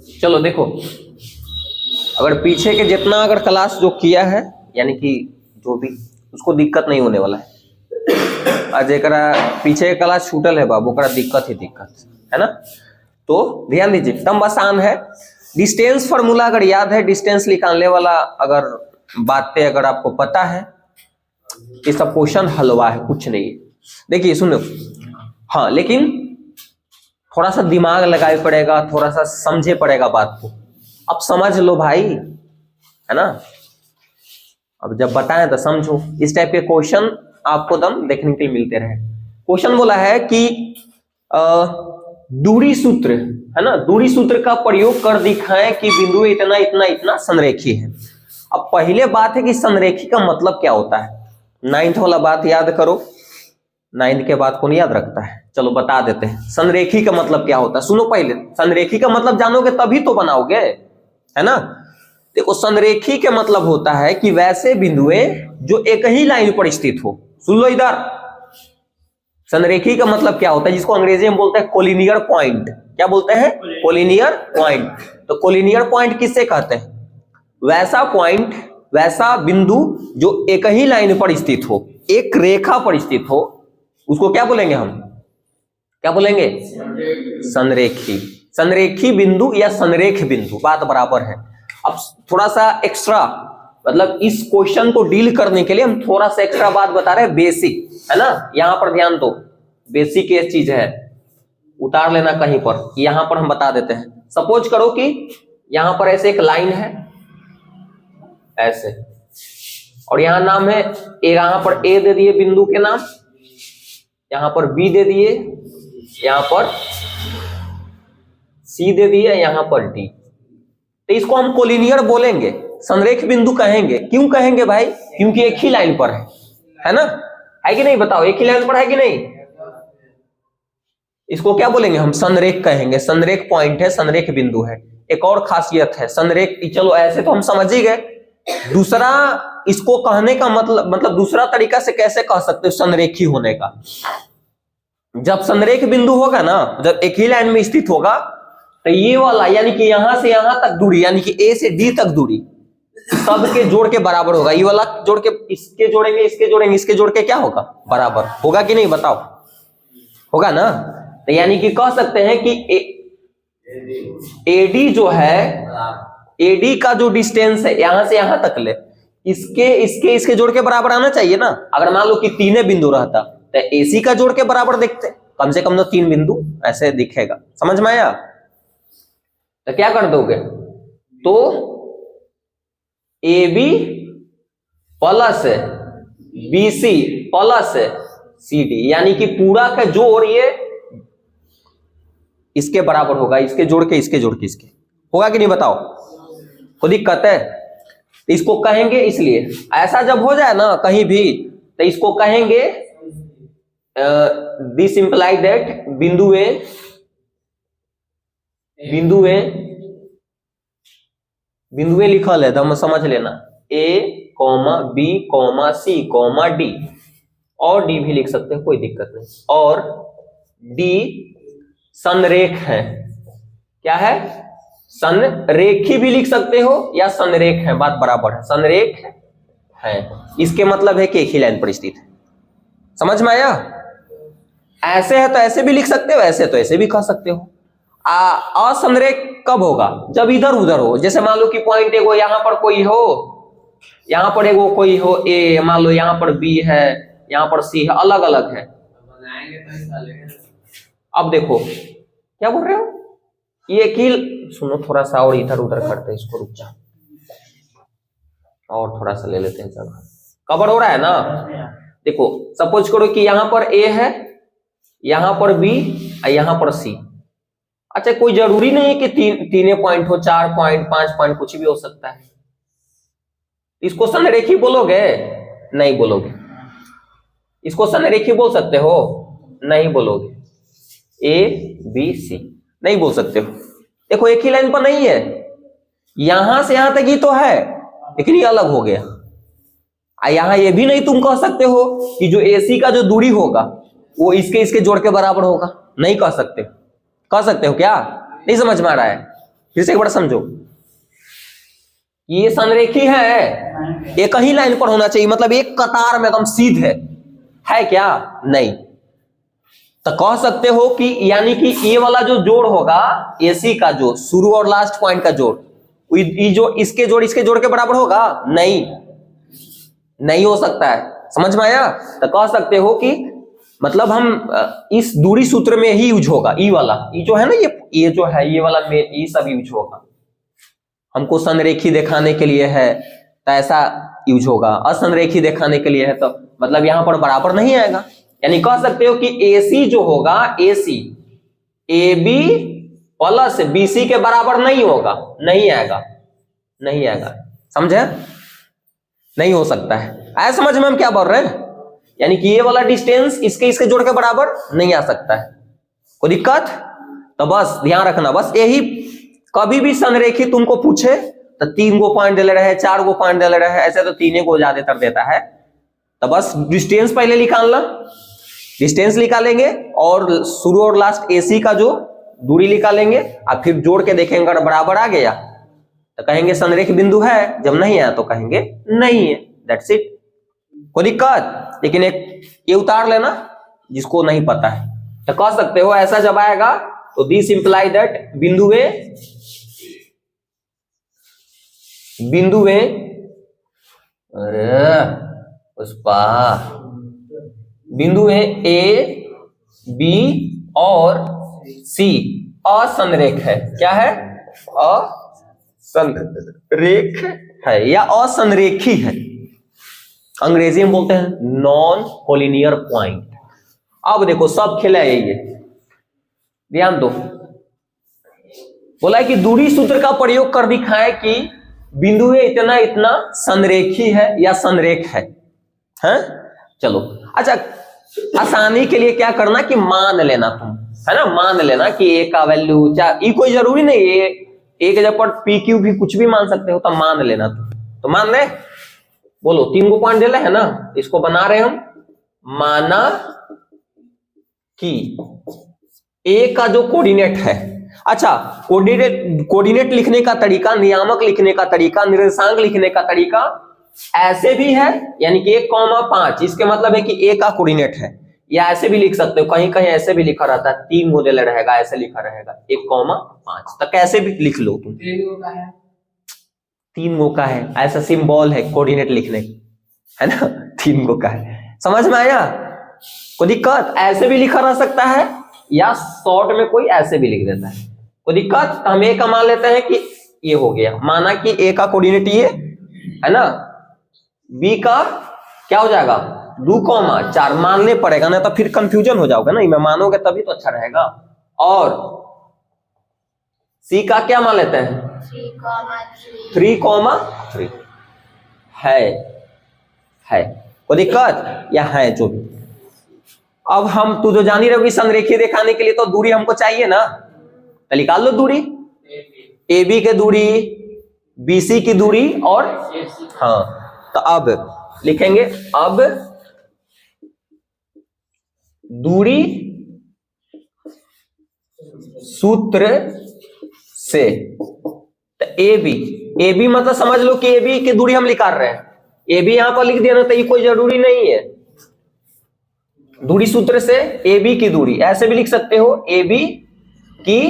चलो देखो, अगर पीछे के जितना अगर क्लास जो किया है, यानी कि जो भी, उसको दिक्कत नहीं होने वाला है। आज एक पीछे के क्लास छूटल है बाबू, ओकरा दिक्कत ही दिक्कत है ना। तो ध्यान दीजिए, एकदम आसान है। डिस्टेंस फार्मूला अगर याद है, डिस्टेंस निकालने वाला अगर बातें अगर आपको पता है, ये सब क्वेश्चन हलवा है, कुछ नहीं है। देखिए सुनो, हाँ लेकिन थोड़ा सा दिमाग लगाए पड़ेगा, थोड़ा सा समझे पड़ेगा बात को। अब समझ लो भाई, है ना। अब जब बताएं तो समझो। इस टाइप के क्वेश्चन आपको दम देखने के लिए मिलते रहे। क्वेश्चन बोला है कि दूरी सूत्र, है ना, दूरी सूत्र का प्रयोग कर दिखाएं कि बिंदु इतना इतना इतना संरेखी है। अब पहले बात है कि संरेखी का मतलब क्या होता है। 9th वाला बात याद करो, 9th के बाद कौन याद रखता है। चलो बता देते हैं, संरेखी का मतलब क्या होता है। सुनो पहले, संरेखी का मतलब जानोगे तभी तो बनाओगे, है ना। देखो, संरेखी के मतलब होता है कि वैसे बिंदुएं जो एक ही लाइन पर स्थित हो। सुन लो इधर, संरेखी का मतलब क्या होता है, जिसको अंग्रेजी में बोलते हैं कोलिनियर पॉइंट। क्या बोलते हैं? Collinear point. तो कोलिनियर पॉइंट किससे कहते हैं? वैसा पॉइंट, वैसा बिंदु जो एक ही लाइन पर स्थित हो, एक रेखा पर स्थित हो, उसको क्या बोलेंगे हम? क्या बोलेंगे? संरेखी। संरेखी बिंदु या संरेख बिंदु, बात बराबर है। अब थोड़ा सा एक्स्ट्रा, मतलब इस क्वेश्चन को डील करने के लिए हम थोड़ा सा एक्स्ट्रा बात बता रहे हैं, बेसिक, है ना। यहां पर ध्यान दो, बेसिक ये चीज है, उतार लेना कहीं पर। यहां पर हम बता देते हैं। सपोज करो कि यहां पर ऐसे एक लाइन है ऐसे, और यहां नाम है, यहां पर ए दे दिए बिंदु के नाम, यहां पर बी दे दिए, यहां पर सी दे दिए, यहां पर डी। तो इसको हम कोलिनियर बोलेंगे, संरेख बिंदु कहेंगे। क्यों कहेंगे भाई? क्योंकि एक ही लाइन पर है ना, है कि नहीं? बताओ, एक ही लाइन पर है कि नहीं? इसको क्या बोलेंगे हम? संरेख कहेंगे। संरेख पॉइंट है, संरेख बिंदु है। एक और खासियत है संरेख, चलो ऐसे तो हम समझ ही गए। दूसरा इसको कहने का मतलब दूसरा तरीका से कैसे कह सकते हो संरेखी होने का? जब संरेख बिंदु होगा ना, जब एक ही लाइन में स्थित होगा, तो ये वाला यानी कि यहां से यहां तक दूरी, यानी कि ए से डी तक दूरी, सबके जोड़ के बराबर होगा। ये वाला जोड़ के इसके जोड़ेंगे, इसके जोड़ेंगे, इसके जोड़ के क्या होगा? बराबर होगा कि नहीं? बताओ, होगा ना। तो यानी कि कह सकते हैं कि एडी जो है, एडी का जो डिस्टेंस है यहां से यहां तक ले, इसके जोड़ के बराबर आना चाहिए ना। अगर मान लो कि तीने बिंदु रहता तो एसी का जोड़ के बराबर देखते, कम से कम तो 3 बिंदु ऐसे दिखेगा। समझ में आया? तो क्या कर दोगे? तो A B plus B C plus C D, यानी कि पूरा का जोड़ ये इसके बराबर होगा, इसके जोड़ के इसके जोड़ के इसके, होगा कि नहीं? बताओ, कोई दिक्कत है? तो इसको कहेंगे, इसलिए ऐसा जब हो जाए ना कहीं भी, तो इसको कहेंगे दिस इंप्लाई दैट बिंदु ए लिखल है, तो समझ लेना, ए comma B comma C comma D, और डी भी लिख सकते हैं, कोई दिक्कत नहीं। और डी संरेख है। क्या है? संरेखी भी लिख सकते हो या संरेख है, बात बराबर है। संरेख है, इसके मतलब है कि एक ही लाइन पर स्थित है। समझ में आया? ऐसे है तो ऐसे भी लिख सकते हो, ऐसे तो ऐसे भी कह सकते हो। असंरेख कब होगा? जब इधर उधर हो। जैसे मान लो कि पॉइंट एगो यहां पर कोई हो, यहां पर एगो कोई हो ए, मान लो यहां पर बी है, यहां पर सी है, अलग अलग है। अब देखो क्या बोल रहे हो, ये कि सुनो, थोड़ा सा और इधर उधर करते हैं इसको, रुक जा, और थोड़ा सा ले लेते हैं जगह, कवर हो रहा है ना। देखो सपोज करो कि यहां पर ए है, यहां पर बी और यहां पर सी। अच्छा, कोई जरूरी नहीं है कि तीने पॉइंट हो, 4 पॉइंट, 5 पॉइंट, कुछ भी हो सकता है। इसको संरेखी बोलोगे? नहीं बोलोगे। इसको संरेखी बोल सकते हो? नहीं बोलोगे। ए बी सी नहीं बोल सकते हो। देखो एक ही लाइन पर नहीं है, यहां से यहां तक ही तो है, लेकिन ये अलग हो गया। यहां ये भी नहीं तुम कह सकते हो कि जो एसी का जो दूरी होगा वो इसके जोड़ के बराबर होगा, नहीं कह सकते। कह सकते हो क्या? नहीं समझ में आ रहा है? फिर से एक बार समझो, ये संरेखी है, एक ही लाइन पर होना चाहिए, मतलब एक कतार में एकदम सीधे है क्या? नहीं। तो कह सकते हो कि यानी कि ये वाला जो जोड़ होगा एसी का जो शुरू और लास्ट पॉइंट का जोड़, ये जो इसके जोड़ के बराबर होगा? नहीं, नहीं हो सकता है। समझ में आया? तो कह सकते हो कि मतलब हम इस दूरी सूत्र में ही यूज होगा, ई वाला, ये जो है ना, ये जो है ये वाला में ये सब यूज होगा। हमको संरेखी दिखाने के लिए है तो ऐसा यूज होगा, असंरेखी दिखाने के लिए है तो मतलब यहां पर बराबर नहीं आएगा। यानी कह सकते हो कि AC जो होगा, AC AB प्लस BC के बराबर नहीं होगा, नहीं आएगा, नहीं आएगा। समझे? नहीं हो सकता है। आया समझ में हम क्या बोल रहे हैं? यानी कि ये वाला डिस्टेंस इसके जोड़ के बराबर नहीं आ सकता है। कोई दिक्कत? तो बस ध्यान रखना, बस यही, कभी भी संरेखी तुमको पूछे तो 3 गो पॉइंट दे रहे हैं, 4 गो पॉइंट दे रहे हैं, ऐसे तो 3 को ज्यादातर देता है। तो बस डिस्टेंस पहले निकालना, डिस्टेंस निकालेंगे और शुरू और लास्ट AC का जो दूरी निकालेंगे और फिर जोड़ के देखेंगे, अगर बराबर आ गया तो कहेंगे संरेखी बिंदु है, जब नहीं आया तो कहेंगे नहीं है। That's it. कोई दिक्कत? लेकिन एक ये उतार लेना जिसको नहीं पता है। तो कह सकते हो ऐसा जब आएगा तो दिस इंप्लाई दैट बिंदु ए, अरे पुष्पा, बिंदु ए बी और सी असंरेख है। क्या है? असंरेख है या असंरेखी है। अंग्रेजी में बोलते हैं नॉन कोलिनियर पॉइंट। अब देखो सब खेला है ये, ध्यान दो। बोला है कि दूरी सूत्र का प्रयोग कर दिखाए कि बिंदु ए इतना इतना संरेखी है या संरेख है, हैं? चलो अच्छा, आसानी के लिए क्या करना कि मान लेना तुम, है ना, मान लेना कि ए का वैल्यू, चाहे कोई जरूरी नहीं है ए के जगह पर पी क्यू भी कुछ भी मान सकते हो, तो मान लेना तुम। तो मान ले, बोलो 3 गो पॉइंट दे है ना, इसको बना रहे हम। माना कि ए का जो कोऑर्डिनेट है, अच्छा कोऑर्डिनेट लिखने का तरीका, नियामक लिखने का तरीका, निर्देशांक लिखने का तरीका ऐसे भी है, यानी कि 1,5, इसके मतलब है कि ए का कोऑर्डिनेट है, या ऐसे भी लिख सकते हो, कहीं कहीं ऐसे भी लिखा रहता है, 3 मॉडल रहेगा, ऐसे लिखा रहेगा 1,5, तो कैसे भी लिख लो तुम। 3 गो का है, ऐसा सिंबल है कोऑर्डिनेट लिखने, है ना, 3 गो का है। समझ में आया? कोई दिक्कत? ऐसे भी लिखा रह सकता है या शॉर्ट में कोई ऐसे भी लिख देता है। कोई दिक्कत? हम ए का मान लेते हैं कि ये हो गया, माना कि ए का कोऑर्डिनेट ये है ना, बी का क्या हो जाएगा 2,4 मानने पड़ेगा ना, तो फिर कंफ्यूजन हो जाओगे ना, मैं मानोगे तभी तो अच्छा रहेगा। और सी का क्या मान लेते हैं 3,3 है। कोई दिक्कत? या है जो भी। अब हम तू जो जानी रहोगी संरेखी दिखाने के लिए तो दूरी हमको चाहिए ना, तो निकाल लो दूरी, AB की दूरी, BC की दूरी, और हाँ, तो अब लिखेंगे, अब दूरी सूत्र से, तो AB मतलब समझ लो कि AB की दूरी हम निकाल रहे हैं, AB यहां पर लिख दिया ना, तो ये कोई जरूरी नहीं है। दूरी सूत्र से AB की दूरी, ऐसे भी लिख सकते हो AB की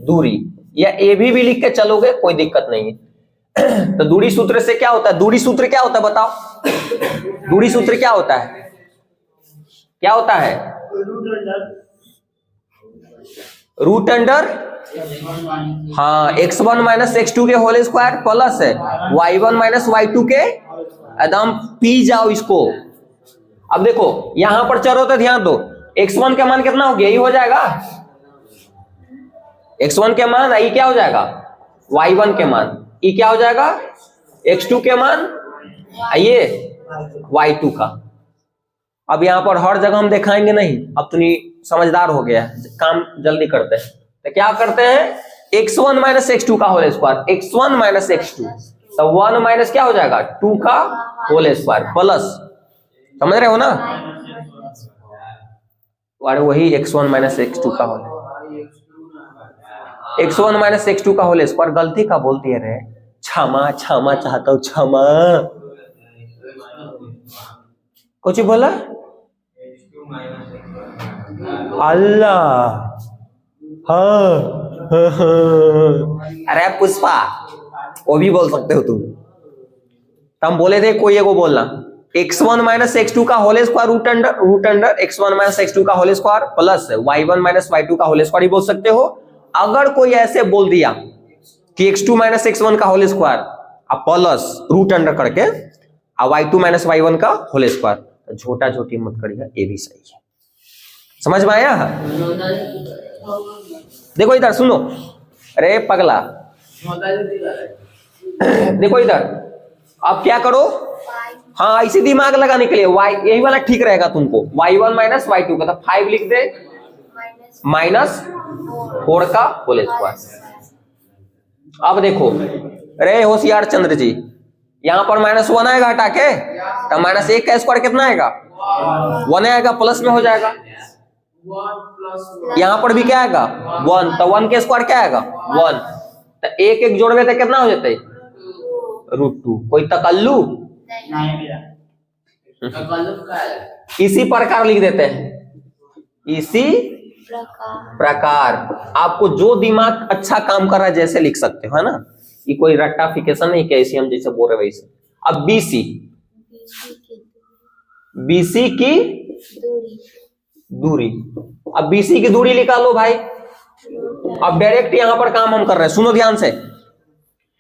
दूरी, या AB भी लिख के चलोगे, कोई दिक्कत नहीं है। तो दूरी सूत्र से क्या होता है? दूरी सूत्र क्या होता है बताओ? दूरी सूत्र क्या होता है? क्या होता है? रूट अंडर, हाँ, x1 माइनस x2 के whole square plus y1 minus y2 के, एकदम पी जाओ इसको। अब देखो यहां पर चलो तो ध्यान दो, x1 का मान कितना हो गया? ये हो जाएगा x1 के मान, ये क्या हो जाएगा y1 के मान, ये क्या हो जाएगा x2 के मान, ये y2 का। अब यहां पर हर जगह हम दिखाएंगे नहीं, अब तुम समझदार हो गया, काम जल्दी करते हैं। तो क्या करते हैं, x1 माइनस x2 का whole square, x1 minus x2, तो 1 माइनस क्या हो जाएगा 2 का होल स्क्वायर प्लस, समझ रहे हो ना, और वही x1 माइनस x2 का होल। x1 माइनस x2 का होल स्क्वायर। गलती का बोलती है रे, क्षमा क्षमा चाहता हूँ, क्षमा। कुछ बोला अल्लाह। हाँ अरे पुष्पा, वो भी बोल सकते हो तुम। तो हम बोले थे कोई एगो बोलना, x1 माइनस x2 का whole square root under x1 minus x2 का whole square plus y1 minus y2 का होल स्क्वायर ही बोल सकते हो। अगर कोई ऐसे बोल दिया कि x2 माइनस x1 का होल स्क्वायर अब प्लस रूट अंडर करके y2 माइनस y1 का होल स्क्वायर, छोटा छोटी मत करिएगा, ये भी सही है। समझ में आया? देखो इधर सुनो, अरे पगला देखो इधर, अब क्या करो, हाँ इसी दिमाग लगाने के लिए y यही वाला ठीक रहेगा तुमको, y1 माइनस y2 का, तो 5 लिख दे माइनस 4 का होल स्क्वायर। अब देखो, अरे होशियार चंद्र जी, यहां पर -1 आएगा हटा के, तो -1 का स्क्वायर कितना आएगा 1 आएगा, प्लस में हो जाएगा। यहां पर भी क्या आएगा 1, तो 1 के स्क्वायर क्या आएगा 1, तो एक एक जोड़ में तो कितना हो जाता है √2। कोई तकल्लु इसी प्रकार लिख देते हैं, इसी प्रकार। आपको जो दिमाग अच्छा काम कर रहा है जैसे लिख सकते हो, है ना, ये कोई रट्टाफिकेशन नहीं, कैसे हम जैसे बोल रहे वैसे। अब BC की दूरी, अब BC की दूरी निकालो भाई। अब डायरेक्ट यहां पर काम हम कर रहे हैं, सुनो ध्यान से।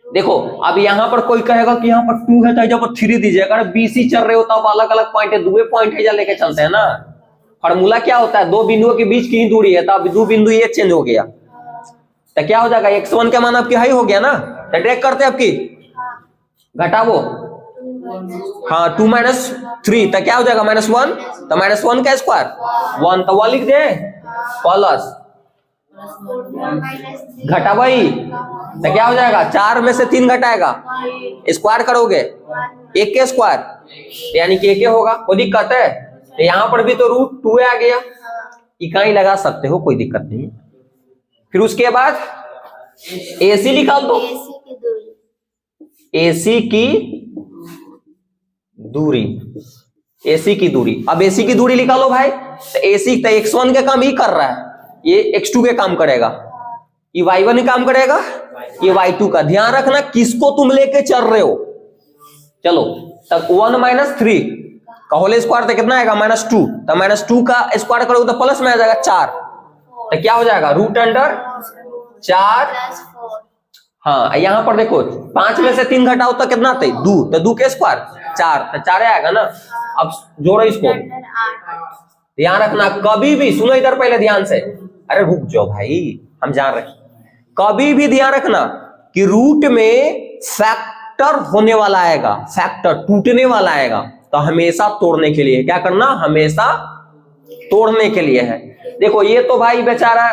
देखो अब यहां पर कोई कहेगा कि यहां पर 2 है तो जब 3 दीजिएगा, अगर BC चल रहे हो तब अलग अलग पॉइंट है, दो पॉइंट है लेके चलते हैं ना। फॉर्मूला क्या होता है, दो बिंदुओं के बीच की दूरी है, तब दो बिंदु ये चेंज हो गया, तो क्या हो जाएगा x1 का मान आपकी हाई हो गया ना, तो ट्रैक करते हैं आपकी घटाओ, हाँ 2 माइनस 3, तो क्या हो जाएगा -1, तो -1 का स्क्वायर 1, तो 1 लिख दे प्लस घटा भाई, तो क्या हो जाएगा 4 में से 3 घटाएगा, स्क्वायर करोगे 1 के स्क्वायर यानी कि 1 होगा, कोई दिक्कत है? तो यहां पर भी तो √2 आ गया, इकाई लगा सकते हो, कोई दिक्कत नहीं। फिर उसके बाद AC निकाल दो, AC की दूरी, AC की दूरी। अब AC की दूरी निकालो भाई, तो AC तो x1 के काम ही कर रहा है, ये x2 के काम करेगा, ये y1 काम करेगा, ये y2 का। ध्यान रखना किसको तुम लेके चल रहे हो। चलो तब 1 माइनस 3 का होल स्क्वायर तो कितना आएगा -2, तो -2 का स्क्वायर करोगे तो प्लस में आ जाएगा 4, तो क्या हो जाएगा √4। हाँ यहां पर देखो 5 में से 3 घटाओ तो कितना आता है 2, तो 2 के स्क्वायर 4, तो 4 आएगा ना। अब जोड़ो इसको, ध्यान रखना कभी भी, सुनो इधर पहले ध्यान से, अरे रुक जाओ भाई हम जान रहे, कभी भी ध्यान रखना कि रूट में फैक्टर होने वाला आएगा, फैक्टर टूटने वाला आएगा, तो हमेशा तोड़ने के लिए क्या करना, हमेशा तोड़ने के लिए है। देखो ये तो भाई बेचारा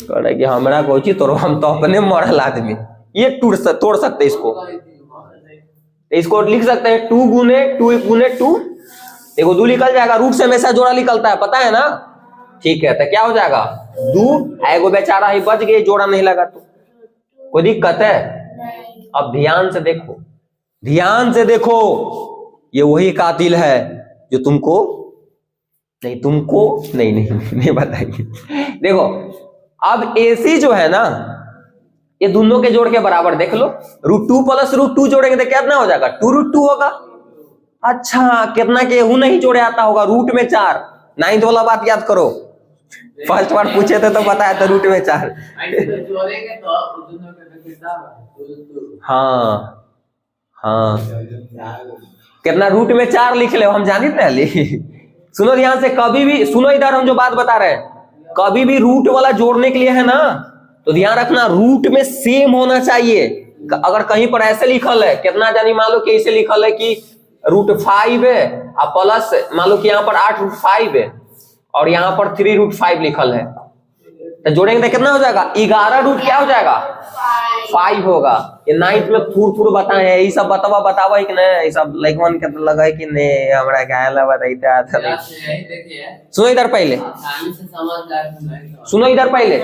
करे कि हमरा कोची तोड़ो, हम तो अपने मरल आदमी, ये तोड़ सकते इसको लिख सकते हैं 2 गुने 2, देखो 2 निकल जाएगा, रूट से हमेशा जोड़ा निकलता है, पता है ना, ठीक है। तो क्या हो जाएगा 2, एगो बेचारा ही बच गए, जोड़ा नहीं लगा तो कोई दिक्कत है? अब ध्यान से देखो, ध्यान से देखो, ये वही कातिल है जो तुमको नहीं बताएंगे। देखो अब AC जो है ना, ये दोनों के जोड़ के बराबर देख लो, √2 प्लस √2 जोड़ेंगे तो कितना हो जाएगा 2√2 होगा। अच्छा कितना के हूं नहीं जोड़े आता होगा, रूट में 4, 9th वाला बात याद करो, फर्स्ट बार पूछे थे तो बताया था रूट में 4। हाँ कितना रूट में 4 लिख ले, हम जानी पहले। सुनो ध्यान से, कभी भी सुनो इधर, हम जो बात बता रहे हैं, कभी भी रूट वाला जोड़ने के लिए है ना, तो ध्यान रखना रूट में सेम होना चाहिए। अगर कहीं पर ऐसे लिखल है, कितना जानी मान लो कि ऐसे लिखल है कि √5 है, और प्लस मान लो कि यहाँ पर 8√5 है और यहाँ पर 3√5 लिखल है, तो जोड़ेंगे तो कितना हो जाएगा 11 रूट क्या हो जाएगा 5 होगा। ये 9th में थूर बताए हैं, ये सब बतावा है कि नहीं, ये सब लाइकवन के लगा है कि नहीं, हमरा क्या बताइए था। सुनो इधर पहले,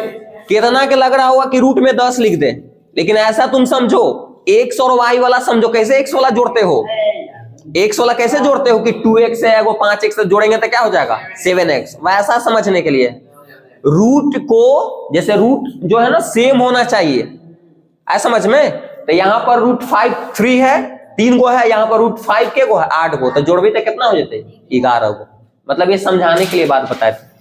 कितना के लग रहा होगा कि रूट में 10 लिख दे, लेकिन ऐसा तुम समझो x और y वाला समझो, कैसे x वाला जोड़ते हो, x वाला कैसे जोड़ते हो कि 2x है वो 5x से जोड़ेंगे तो क्या हो जाएगा 7x, वैसा समझने के लिए रूट को, जैसे रूट जो है ना सेम होना चाहिए, ऐसा समझ में। तो यहाँ पर रूट 5 3 है, 3 गो है, यहाँ पर रूट 5 के गो है 8 गो, तो जोड़बे तो कितना हो जाते 11 गो। मतलब ये समझाने के लिए बात बताए थे।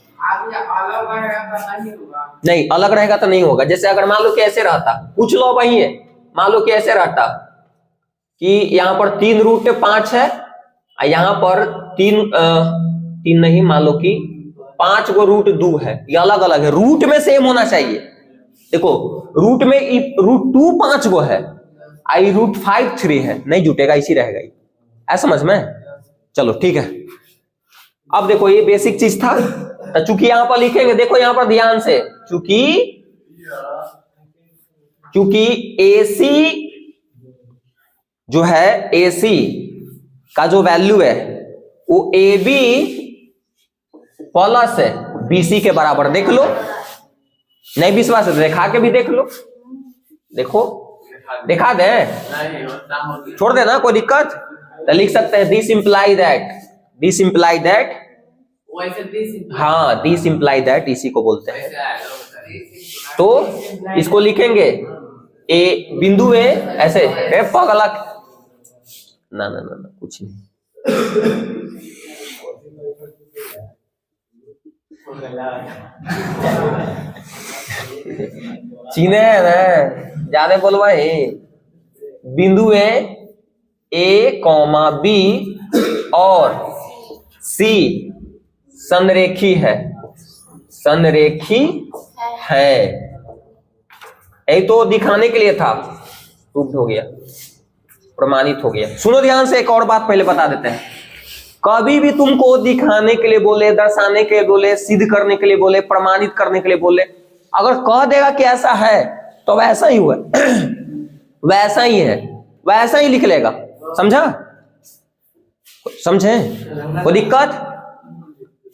नहीं अलग रहेगा तो नहीं होगा। जैसे अगर मान लो कि ऐसे रहता, पूछ लो वही है, मान लो कि ऐसे रहता कि यहाँ पर 3 रूट 5 है, यहाँ पर 3 नहीं, मान लो कि 5 गो रूट 2 है, ये अलग अलग है, रूट में सेम होना चाहिए। देखो रूट में रूट 2 5 गो है, आई रूट 5 3 है, नहीं जुटेगा, इसी रहेगा, ऐसा समझ में। चलो ठीक है, अब देखो ये बेसिक चीज था। तो चूंकि यहां पर लिखेंगे, देखो यहां पर ध्यान से, चूंकि AC जो है, AC का जो वैल्यू है वो AB प्लस है BC के बराबर। देख लो, नहीं विश्वास है दिखा के भी देख लो, देखो दिखा दे, छोड़ देना कोई दिक्कत, तो लिख सकते हैं दिस इंप्लाई दैट, हाँ दिस इंप्लाई दैट, इसी को बोलते हैं। तो इसको लिखेंगे ए बिंदु ए ऐसे, पगला ना ना ना ना कुछ नहीं, चीने है ना, ज्यादा बोलवा है। बिंदु ए कॉमा बी और सी संरेखी है, यही तो दिखाने के लिए था, प्रूफ हो गया, प्रमाणित हो गया। सुनो ध्यान से, एक और बात पहले बता देते हैं। कभी भी तुमको दिखाने के लिए बोले, दर्शाने के लिए बोले, सिद्ध करने के लिए बोले, प्रमाणित करने के लिए बोले, अगर कह देगा कि ऐसा है तो वैसा ही हुआ वैसा ही है, वैसा ही लिख लेगा, समझा, समझे, कोई दिक्कत।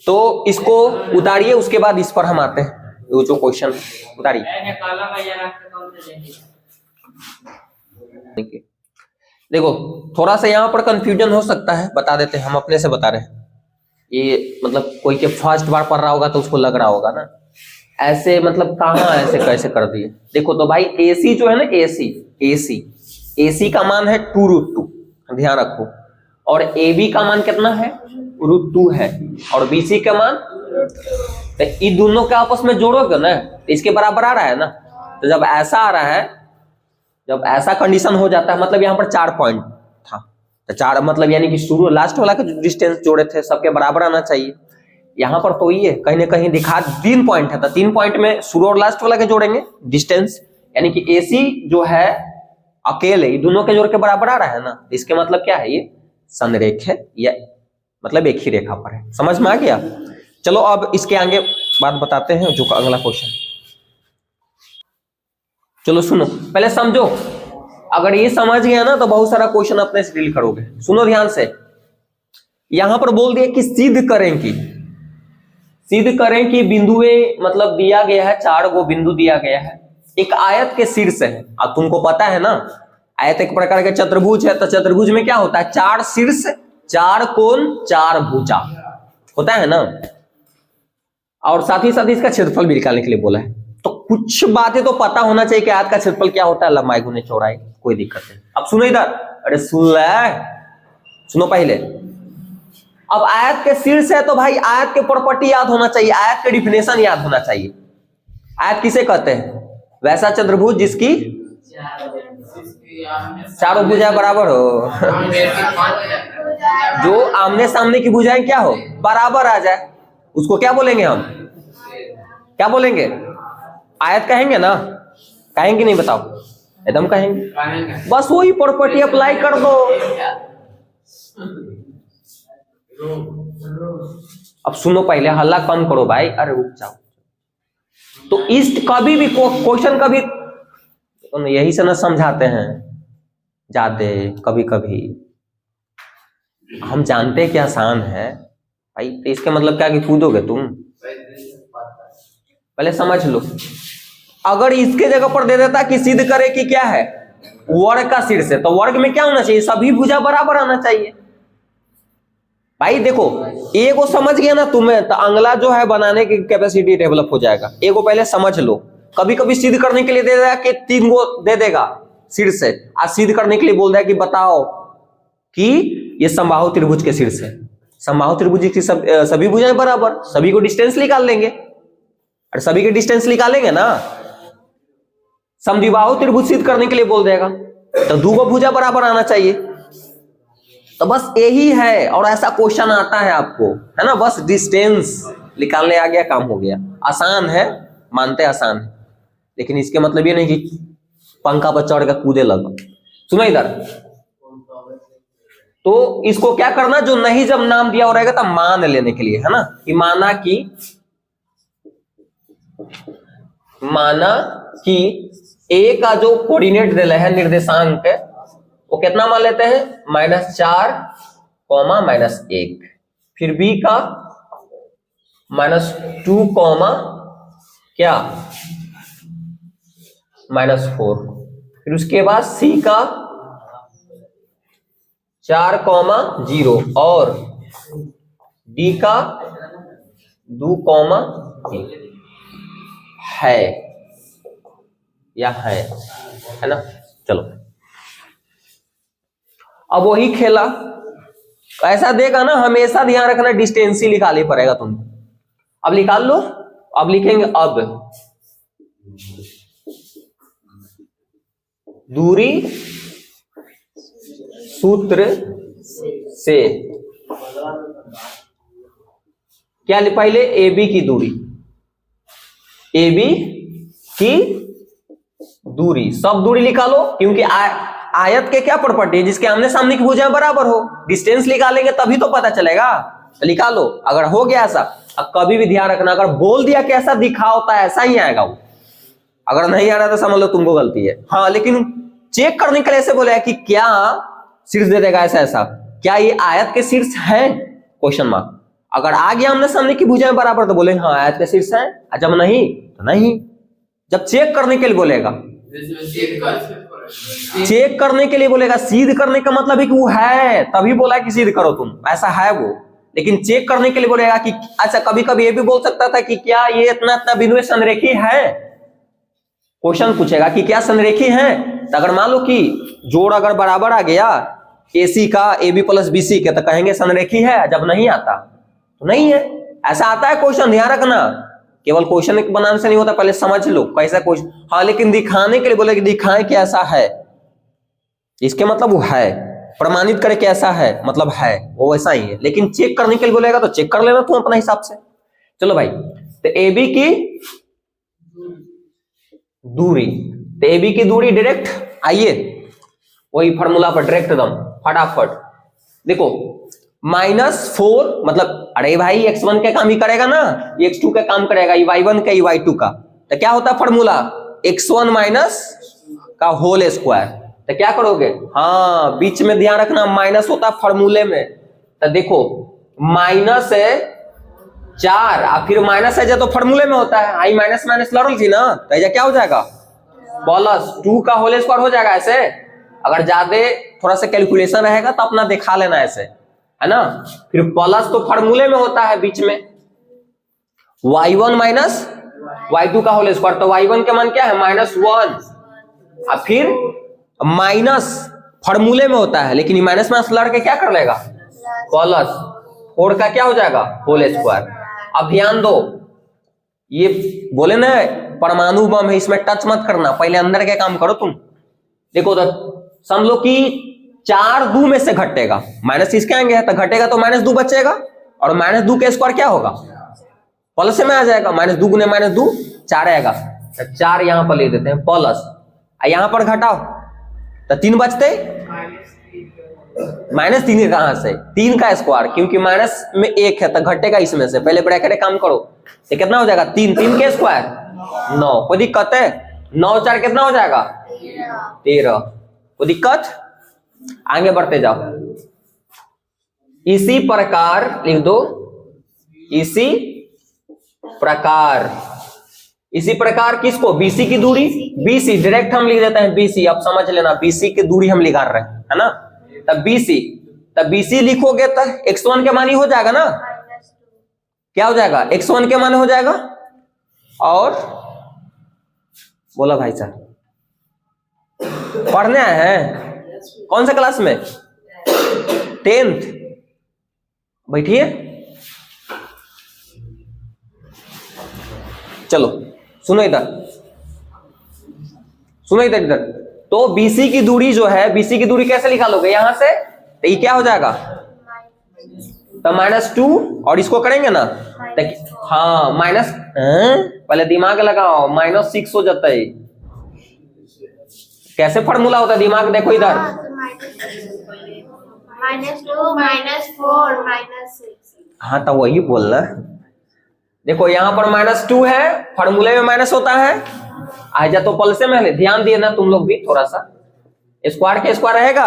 तो इसको उतारिए, उसके बाद इस पर हम आते हैं, वो जो क्वेश्चन उतारिए। देखो थोड़ा सा यहाँ पर कंफ्यूजन हो सकता है, बता देते हैं, हम अपने से बता रहे हैं। ये मतलब कोई के फर्स्ट बार पढ़ रहा होगा तो उसको लग रहा होगा ना ऐसे, मतलब कहाँ ऐसे कैसे कर दिए। देखो तो भाई AC जो है ना, AC का मान है 2√2, ध्यान रखो, और AB का मान कितना है √2 है, और BC का मान, तो इन दोनों के आपस में जोड़ोगे ना तो इसके बराबर आ रहा है ना। तो जब ऐसा आ रहा है, जब ऐसा कंडीशन हो जाता है, मतलब यहाँ पर 4 पॉइंट था, तो 4 मतलब यानी कि शुरू लास्ट वाला के जो डिस्टेंस जोड़े थे सबके बराबर आना चाहिए। यहाँ पर तो ये कहीं ना कहीं दिखा 3 पॉइंट है, तो 3 पॉइंट में शुरू और लास्ट वाला के जोड़ेंगे डिस्टेंस, यानी कि AC जो है अकेले दोनों के जोड़ के बराबर आ रहा है ना, इसके मतलब क्या है, ये संरेख है, या मतलब एक ही रेखा पर है। समझ में आ गया। चलो अब इसके आगे बात बताते हैं, जो अगला क्वेश्चन। चलो सुनो पहले समझो, अगर ये समझ गया ना तो बहुत सारा क्वेश्चन अपने से डील करोगे। सुनो ध्यान से, यहां पर बोल दिया कि सिद्ध करें कि बिंदु ए मतलब दिया गया है, 4 गो बिंदु दिया गया है, एक आयत के शीर्ष है। अब तुमको पता है ना, आयत एक प्रकार के चतुर्भुज है, तो चतुर्भुज में क्या होता है, 4 शीर्ष 4 कोण 4 भुजा होता है ना, और साथ ही साथ इसका क्षेत्रफल भी निकालने के लिए बोला है। तो कुछ बातें तो पता होना चाहिए कि आयत का क्षेत्रफल क्या होता है, लंबाई गुने चौड़ाई, कोई दिक्कत नहीं। अब सुनो इधर, अरे सुनो पहले, अब आयत के शीर्ष है तो भाई आयत के प्रॉपर्टी याद होना चाहिए, आयत के डिफिनेशन याद होना चाहिए। आयत किसे कहते हैं, वैसा चतुर्भुज जिसकी चारों भुजाएं बराबर हो जो आमने सामने की भुजाएं क्या हो, बराबर आ जाए, उसको क्या बोलेंगे हम, क्या बोलेंगे, आयत कहेंगे ना, कहेंगे नहीं बताओ, एकदम कहेंगे, बस वही प्रॉपर्टी अप्लाई कर दो। अब सुनो पहले, हल्ला कम करो भाई, अरे रुक जाओ। तो इस कभी भी क्वेश्चन कभी यही से ना समझाते हैं जाते, कभी कभी हम जानते हैं कि आसान है भाई, तो इसके मतलब क्या कि कूदोगे तुम, पहले समझ लो। अगर इसके जगह पर दे देता कि सिद्ध करे कि क्या है वर्ग का शीर्ष है, तो वर्ग में क्या होना चाहिए, सभी भुजा बराबर आना चाहिए। भाई देखो ए को समझ गया ना तुम्हें, तो अगला जो है बनाने की कैपेसिटी डेवलप हो जाएगा। ए को पहले समझ लो। कभी कभी सिद्ध करने के लिए दे देगा कि 3 को दे देगा शीर्ष है, आज सिद्ध करने के लिए बोल देगा कि बताओ कि ये समबाहु त्रिभुज के शीर्ष है। समबाहु त्रिभुज की सभी भुजाएं बराबर, सभी को डिस्टेंस निकाल लेंगे, और सभी के डिस्टेंस निकालेंगे ना, समद्विबाहु त्रिभुज सिद्ध करने के लिए बोल देगा, तो 2 को भुजा बराबर आना चाहिए। तो बस यही है, और ऐसा क्वेश्चन आता है आपको, है ना, बस डिस्टेंस निकालने आ गया, काम हो गया। आसान है, मानते आसान है, लेकिन इसके मतलब ये नहीं कि पंखा पर चढ़ कर कूदे लगा। सुनो इधर, तो इसको क्या करना, जो नहीं जब नाम दिया हो रहेगा तब मान लेने के लिए, है ना, कि माना कि ए का जो कोऑर्डिनेट दिला है निर्देशांक है, वो कितना मान लेते हैं, -4, -1। फिर बी का -2, क्या -4। फिर उसके बाद सी का 4, 0 और डी का 2, 3 है या है ना। चलो अब वही खेला, ऐसा देगा ना, हमेशा ध्यान रखना डिस्टेंस ही निकालना पड़ेगा तुमको। अब निकाल लो, अब लिखेंगे अब दूरी सूत्र से क्या, पहले ए बी की दूरी, ए बी की दूरी, सब दूरी निकालो, क्योंकि आयत के क्या प्रॉपर्टी है, जिसके आमने सामने की भुजाएं बराबर हो, डिस्टेंस निकालेंगे तभी तो पता चलेगा। तो निकालो, अगर हो गया ऐसा। अब कभी भी ध्यान रखना, अगर बोल दिया कि ऐसा दिखा होता है, ऐसा ही आएगा वो, अगर नहीं आ रहा तो समझ लो तुमको गलती है। हाँ, लेकिन चेक करने के लिए ऐसे बोले कि क्या शीर्ष दे देगा ऐसा, क्या ये आयत के शीर्ष है, क्वेश्चन मार्क। अगर आ गया हमने सामने की भुजाएं बराबर तो बोले हाँ आयत के शीर्ष है, जब नहीं तो नहीं। जब चेक करने के लिए बोलेगा, चेक करने के लिए बोलेगा, सिद्ध करने का मतलब है कि वो है, तभी बोला कि सिद्ध करो तुम, ऐसा है वो। लेकिन चेक करने के लिए बोलेगा कि अच्छा, कभी कभी ये भी बोल सकता था कि क्या ये इतना इतना बिंदु संरेखी है, क्वेश्चन पूछेगा कि क्या संरेखी है। तो अगर मान लो कि जोड़ अगर बराबर आ गया AC का AB प्लस BC के, तो कहेंगे संरेखी है, जब नहीं आता तो नहीं है। ऐसा आता है क्वेश्चन, ध्यान रखना, केवल क्वेश्चन बनाने से नहीं होता, पहले समझ लो कैसा क्वेश्चन। हाँ, लेकिन दिखाने के लिए बोले कि दिखाएं कि ऐसा है, इसके मतलब वो है, प्रमाणित करे कि ऐसा है, मतलब है वो वैसा ही है। लेकिन चेक करने के लिए बोलेगा तो चेक कर लेना तुम अपने हिसाब से। चलो भाई, तो AB की दूरी, तो AB की दूरी डायरेक्ट, आइए वही फॉर्मूला पर डायरेक्ट एकदम फटाफट देखो, -4 मतलब, अरे भाई x1 का काम ही करेगा ना, x2 का काम करेगा, y1 का y2 का, तो क्या होता है फॉर्मूला, x1 माइनस का होल स्क्वायर। तो क्या करोगे, हाँ बीच में ध्यान रखना माइनस होता है फॉर्मूले में। तो देखो माइनस है 4 और फिर माइनस है तो फॉर्मूले में होता है, आई माइनस माइनस लड़ल थी ना, तो क्या हो जाएगा, +2 का होल स्क्वायर हो जाएगा। ऐसे अगर ज्यादा थोड़ा सा कैलकुलेशन रहेगा तो अपना दिखा लेना ऐसे, है ना। फिर प्लस तो फॉर्मूले में होता है बीच में, y1 माइनस y2 का होल स्क्वायर, तो y1 का मान क्या है -1 और फिर माइनस फॉर्मूले में होता है, लेकिन माइनस माइनस लड़ के क्या कर लेगा, +4 का क्या हो जाएगा होल स्क्वायर। अब ध्यान दो, ये बोले ना परमाणु बम है, इसमें टच मत करना, पहले अंदर के काम करो तुम। देखो तो समझ लो कि 4 2 में से घटेगा, माइनस इसके आएंगे तो घटेगा तो -2 बचेगा, और -2 के स्क्वायर क्या होगा, प्लस में आ जाएगा, -2 गुने -2 4 आएगा, तो 4 यहां पर ले देते हैं प्लस, यहां पर घटाओ तो 3 बचते, -3 कहां से, 3 का स्क्वायर, क्योंकि माइनस में 1 है तो घटेगा इसमें से, पहले ब्रैकेट काम करो, ये कितना हो जाएगा 3 के स्क्वायर 9, कोई दिक्कत है, 9 4 कितना हो जाएगा 13, कोई दिक्कत, आगे बढ़ते जाओ। इसी प्रकार लिख दो, इसी प्रकार इसी प्रकार किसको, BC की दूरी, BC डायरेक्ट हम लिख देते हैं BC, अब समझ लेना BC की दूरी हम निकाल रहे हैं, है ना। तब BC लिखोगे तो x1 के मानी हो जाएगा ना, क्या हो जाएगा, x1 के माने हो जाएगा। और बोला भाई साहब पढ़ने आए हैं कौन सा क्लास में, 10th, बैठिए। चलो सुनो इधर, इधर। तो BC की दूरी जो है, BC की दूरी कैसे निकालोगे, यहां से, तो ये क्या हो जाएगा, तो -2, और इसको करेंगे ना, हाँ माइनस, पहले दिमाग लगाओ, -6 हो जाता है। कैसे फॉर्मूला होता है, दिमाग देखो इधर, -2 -4 -6। हाँ तो वही बोलना, देखो यहाँ पर -2 है, फॉर्मूले में माइनस होता है, आजा तो पल से मैंने ध्यान दिए ना तुम लोग भी थोड़ा सा, स्क्वायर के स्क्वायर रहेगा,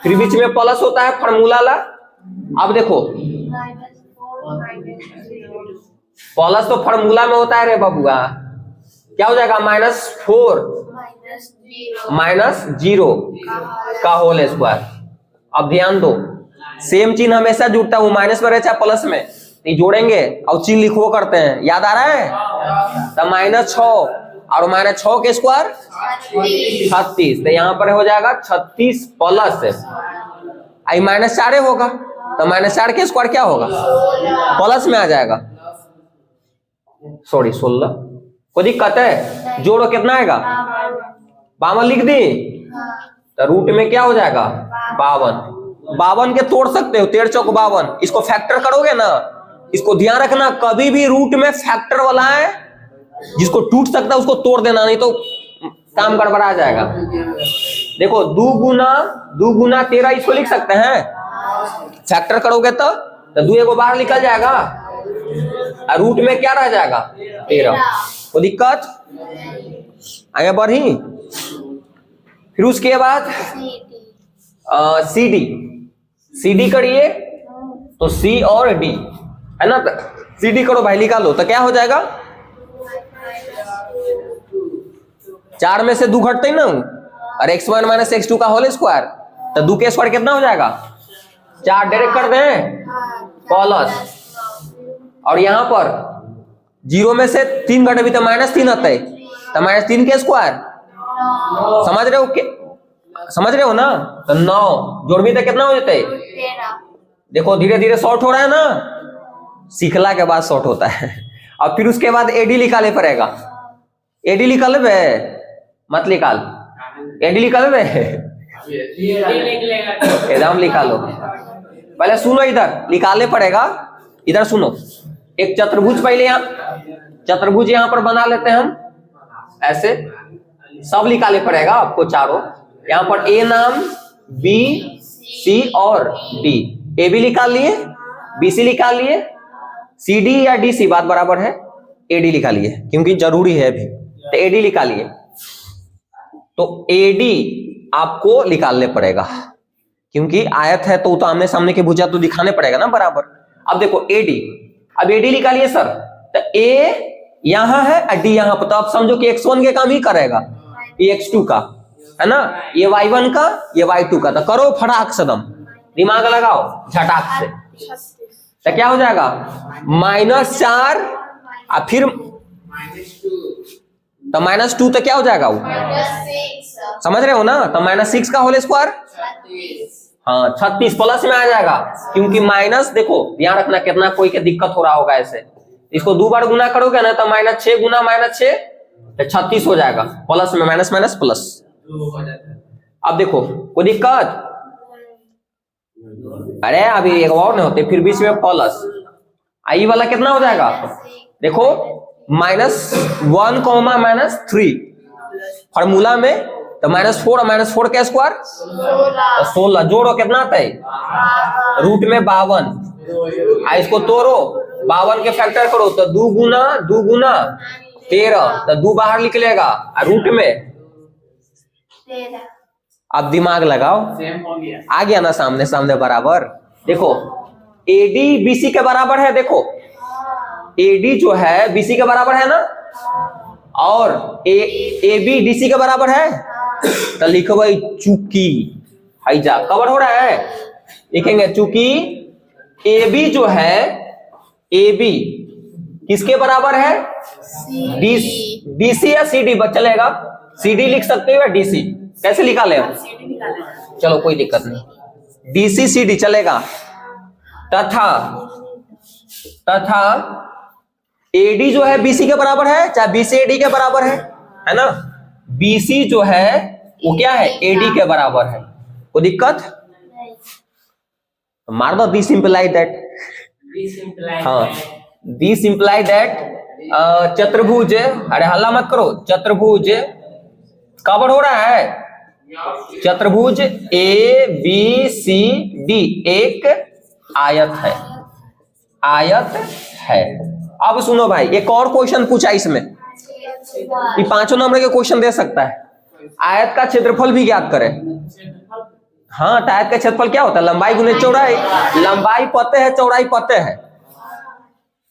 फिर बीच में प्लस होता है फॉर्मूला ला। अब देखो प्लस तो फॉर्मूला में होता है रे बबुआ, क्या हो जाएगा, -4 -0 का होल स्क्वायर। अब ध्यान दो, सेम चिन्ह हमेशा जुड़ता है, वो माइनस में रहे चाहे प्लस में, तो जोड़ेंगे और चिन्ह लिखो करते हैं, याद आ रहा है, तो -6 और -6 के स्क्वायर 36, तो यहाँ पर हो जाएगा 36 प्लस आई -4 होगा, तो -4 के स्क्वायर क्या होगा, प्लस में आ जाएगा, सॉरी 16, कोई दिक्कत है, जोड़ो कितना आएगा, 52 लिख दी, तो रूट में क्या हो जाएगा, 52 के तोड़ सकते हो, 13 चौक 52, इसको फैक्टर करोगे ना, इसको ध्यान रखना, कभी भी रूट में फैक्टर वाला है, जिसको टूट सकता है उसको तोड़ देना, नहीं तो काम गड़बड़ा जाएगा। देखो 2 गुना 13, इसको लिख सकते हैं, फैक्टर करोगे तो 2 एगो बाहर निकल जाएगा, और रूट में क्या रह जाएगा, 13, कोई दिक्कत, आगे बढ़ी। फिर उसके बाद CD करिए, तो C और D है ना, CD करो भाई, निकालो, तो क्या हो जाएगा, 4 में से 2 घटते ना, और x1 - x2 का होल स्क्वायर, तो 2 के स्क्वायर कितना हो जाएगा, 4 डायरेक्ट कर दें प्लस, और यहां पर 0 में से 3 घटे भी तो -3 आता है, तो -3 के स्क्वायर, समझ रहे हो ना, तो 9 जोड़ भी तो कितना हो जाता है, देखो धीरे धीरे शॉर्ट हो रहा है ना, सीखला के बाद शॉर्ट होता है। अब फिर उसके बाद AD निकाले पड़ेगा, AD निकाले बे, मत निकाल, AD निकाले बे, एकदम निकालो, पहले सुनो, इधर निकालने पड़ेगा, इधर सुनो, एक चतुर्भुज, पहले यहाँ चतुर्भुज यहाँ पर बना लेते हैं हम, ऐसे सब निकालने पड़ेगा आपको चारों, यहाँ पर A नाम, B C और D, A भी निकाल लिए, BC निकाल लिए, CD या DC बात बराबर है, AD निकाल लिए क्योंकि जरूरी है अभी, तो AD निकालिए, तो AD आपको निकालने पड़ेगा क्योंकि आयत है तो आमने सामने की भुजा तो दिखाने पड़ेगा ना बराबर। अब देखो AD, अब AD निकालिए सर, तो A यहां है और D यहां पर, तो आप समझो कि x1 के काम ही करेगा, ये x2 का है ना, ये y1 का, ये y2 का, तो करो फटाक से दम, दिमाग लगाओ झटाक से, तो क्या हो जाएगा, -4 और फिर तो -2, तो क्या हो जाएगा वो, समझ रहे हो ना, तो -6 का होल स्क्वायर, हाँ 36 प्लस में आ जाएगा, क्योंकि माइनस, देखो ध्यान रखना कितना कोई के दिक्कत हो रहा होगा ऐसे, इसको 2 बार गुना करोगे ना, तो -6 गुना -6 तो 36 हो जाएगा, प्लस में माइनस माइनस प्लस। अब देखो कोई दिक्कत, अरे अभी एक और नहीं होते, फिर बीच में प्लस, आई वाला कितना हो जाएगा, देखो -1, -3 फॉर्मूला में, तो -4 और -4 का स्क्वायर 16, जोड़ो कितना आता है, रूट में 52, इसको तोड़ो, 52 के फैक्टर करो, तो 2 गुना 13, तो 2 बाहर निकलेगा, रूट में, अब दिमाग लगाओ, आ गया ना सामने सामने बराबर। देखो AD BC के बराबर है, देखो AD जो है BC के बराबर है ना, और ए बी डीसी के बराबर है, तो लिखो भाई चूंकि, हाई जा कवर हो रहा है, लिखेंगे चूंकि ए बी जो है, ए बी किसके बराबर है, डीसी या सीडी बच चलेगा, सीडी लिख सकते हो या डीसी, कैसे निकाले हम, चलो कोई दिक्कत नहीं, डीसी सीडी चलेगा। तथा एडी जो है बीसी के बराबर है, चाहे बीसी एडी के बराबर है ना, बीसी जो है वो क्या है, एडी के बराबर है, कोई दिक्कत, मार दो दिस इंप्लाई दैट, हाँ दिस इंप्लाई दैट चतुर्भुज, अरे हल्ला मत करो, चतुर्भुज कवर हो रहा है, चतुर्भुज ए बी सी डी एक आयत है, आयत है। अब सुनो भाई, एक और क्वेश्चन पूछा इसमें, ये 5 नंबर के क्वेश्चन दे सकता है, आयत का क्षेत्रफल भी ज्ञात करें। हाँ, तो आयत का क्षेत्रफल क्या होता है, लंबाई गुने चौड़ाई, लंबाई पते है चौड़ाई पते है,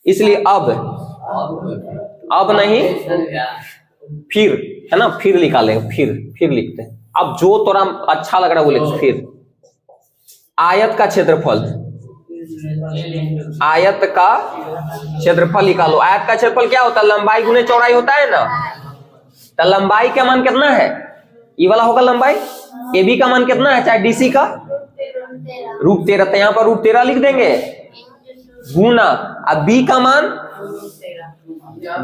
इसलिए अब नहीं फिर, है ना, फिर निकालेंगे, फिर लिखते हैं, अब जो थोड़ा अच्छा लग रहा है वो लिखते, फिर आयत का क्षेत्रफल, आयत का क्षेत्रफल निकालो। आयत का क्षेत्रफल क्या होता है, लंबाई गुने चौड़ाई होता है ना, तो लंबाई का मान कितना है, ये वाला होगा लंबाई, ए बी का मान कितना है, चाहे डीसी का √13, तो यहाँ पर √13 लिख देंगे गुना, अब बी का मान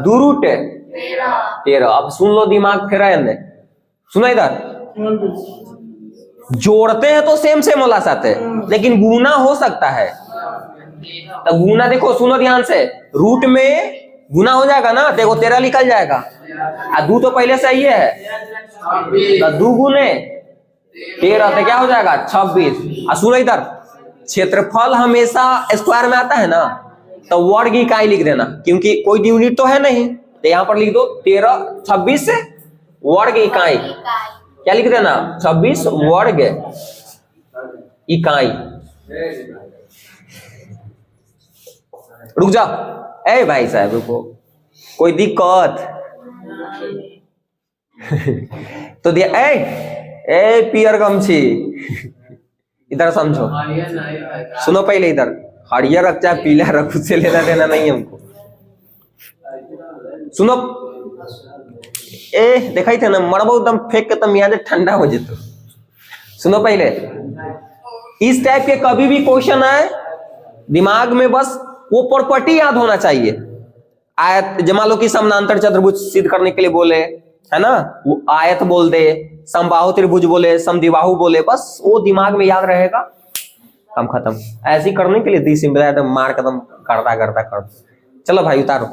2√13। अब सुन लो, दिमाग फिर है, सुना इधर, जोड़ते हैं तो सेम होला साथ है, लेकिन गुना हो सकता है, तो गुना देखो, सुनो ध्यान से, रूट में गुना हो जाएगा ना, देखो 13 निकल जाएगा, और 2 तो पहले से ही है, तो 2 गुने 13, तो क्या हो जाएगा 26। और सुनो इधर, क्षेत्रफल हमेशा स्क्वायर में आता है ना, तो वर्ग इकाई लिख देना, क्योंकि कोई यूनिट तो है नहीं, तो यहाँ पर लिख दो 13 26 से वर्ग इकाई, क्या लिख देना 26 वर्ग इकाई। रुक जा, ए भाई साहब रुको, कोई दिक्कत तो दिया, ए पियर गमछी इधर समझो, सुनो पहले इधर, हरियर रख चाहे पीला रख, उससे लेना देना नहीं हमको, सुनो, देखा थे ना, मरबो एकदम फेंक के तम याद ठंडा हो जेतो। सुनो पहले, इस टाइप के कभी भी क्वेश्चन आए, दिमाग में बस वो प्रॉपर्टी याद होना चाहिए। आयत, जमा लो कि समानांतर चतुर्भुज सिद्ध करने के लिए बोले, है ना, वो आयत बोल दे, समबाहु त्रिभुज बोले, समद्विबाहु बोले, बस वो दिमाग में याद रहेगा, काम खत्म। ऐसे करने के लिए दी सिंपल मार कदम करता। चलो भाई उतारो।